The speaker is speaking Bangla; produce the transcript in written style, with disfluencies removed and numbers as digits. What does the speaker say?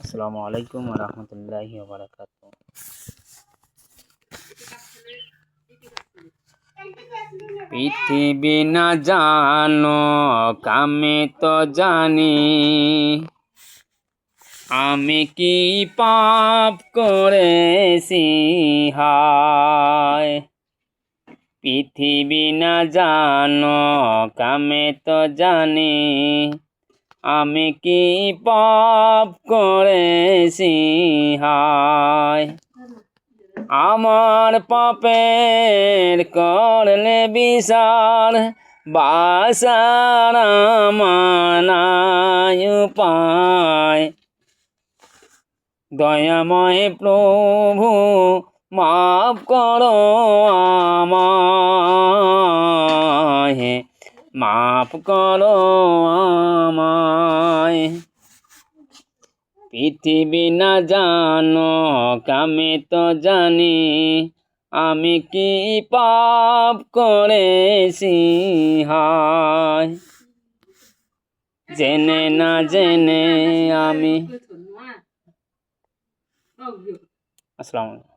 আসসালামু আলাইকুম ওয়া রাহমাতুল্লাহি ওয়া বারাকাতুহু। পৃথিবী না জানো আমি তো জানি, আমি কি পাপ করেছি হায়। পৃথিবী না জানো আমি তো জানি, আমি কি পাপ করেছি হায়। আমার পাপের করলে বিচার, বাঁচার আমার নাই উপায়। দয়াময় প্রভু মাফ করো আমায়, মাফ করো আমায়। পৃথিবী না জানো আমি তো জানি, আমি কি পাপ করেছি হায়। জেনে না জেনে আমি। আসসালামু আলাইকুম।